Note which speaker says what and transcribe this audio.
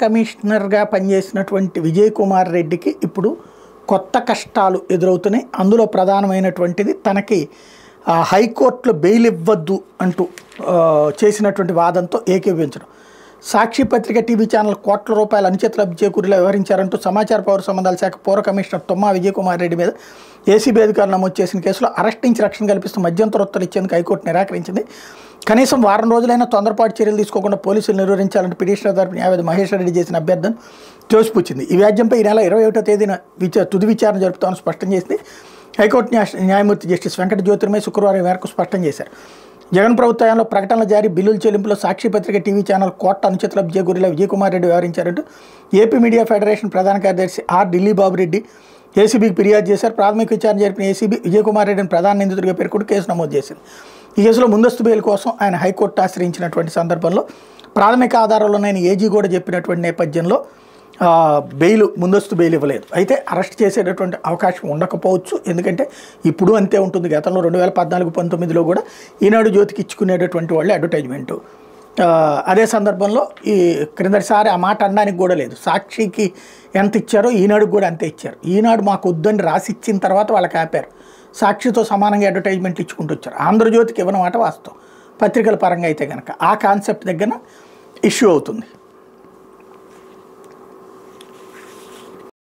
Speaker 1: కమిషనర్గా పనిచేసినటువంటి విజయ్ కుమార్ రెడ్డికి ఇప్పుడు కొత్త కష్టాలు ఎదురవుతున్నాయి. అందులో ప్రధానమైనటువంటిది తనకి హైకోర్టులో బెయిల్ ఇవ్వద్దు అంటూ చేసినటువంటి వాదంతో ఏకీభవించడం. సాక్షి పత్రిక టీవీ ఛానల్ కోట్ల రూపాయల అనుచిత లబ్ధి చేకూరేలా వ్యవహరించారంటూ సమాచార పౌర సంబంధాల శాఖ పౌర కమిషనర్ తుమ్మా విజయ్ కుమార్ రెడ్డి మీద ఏసీబీ అధికారులు నమోదు చేసిన కేసులో అరెస్ట్ నుంచి రక్షణ కల్పిస్తూ మధ్యంతర ఉత్తర్వులు ఇచ్చేందుకు హైకోర్టు నిరాకరించింది. కనీసం వారం రోజులైనా తొందరపాటు చర్యలు తీసుకోకుండా పోలీసులు నిర్వహించాలంటే పిటిషనర్ తరపున న్యాయవాది మహేష్ రెడ్డి చేసిన అభ్యర్థన తోసిపుచ్చింది. ఈ వ్యాజ్యంపై ఈ నెల 21వ తేదీన తుది విచారణ జరుపుతామని స్పష్టం చేసింది. హైకోర్టు న్యాయమూర్తి జస్టిస్ వెంకట జ్యోతిర్మయ శుక్రవారం మేరకు స్పష్టం చేశారు. జగన్ ప్రభుత్వంలో ప్రకటనల జారీ, బిల్లుల చెల్లింపులో సాక్షి పత్రిక టీవీ ఛానల్ కోట్ల అనుచిత లబ్ధి చేకూరేలా విజయ్ కుమార్ రెడ్డి వ్యవహరించారంటూ ఏపీ మీడియా ఫెడరేషన్ ప్రధాన కార్యదర్శి ఆర్ ఢిల్లీ బాబు రెడ్డి ఏసీబీకి ఫిర్యాదు చేశారు. ప్రాథమిక విచారణ జరిపిన ఏసీబీ విజయ్ కుమార్ రెడ్డిని ప్రధాన నిందితుడిగా పేర్కొంటూ కేసు నమోదు చేసింది. ఈ కేసులో ముందస్తు బెయిల్ కోసం ఆయన హైకోర్టు ఆశ్రయించినటువంటి సందర్భంలో ప్రాథమిక ఆధారాల్లోనైనా ఏజీ కూడా చెప్పినటువంటి నేపథ్యంలో ముందస్తు బెయిల్ ఇవ్వలేదు. అయితే అరెస్ట్ చేసేటటువంటి అవకాశం ఉండకపోవచ్చు. ఎందుకంటే ఇప్పుడు అంతే ఉంటుంది. గతంలో 2014-19లో కూడా ఈనాడు జ్యోతికి ఇచ్చుకునేటటువంటి వాళ్ళు అడ్వర్టైజ్మెంటు. అదే సందర్భంలో ఈ క్రిందటిసారి ఆ మాట అనడానికి కూడా లేదు. సాక్షికి ఎంత ఇచ్చారో ఈనాడుకు కూడా అంతే ఇచ్చారు. ఈనాడు మాకు వద్దని రాసి ఇచ్చిన తర్వాత వాళ్ళకి ఆపారు. సాక్షితో సమానంగా అడ్వర్టైజ్మెంట్లు ఇచ్చుకుంటూ వచ్చారు. ఆంధ్రజ్యోతికి ఇవ్వనమాట వాస్తవం. పత్రికల పరంగా అయితే కనుక ఆ కాన్సెప్ట్ దగ్గర ఇష్యూ అవుతుంది.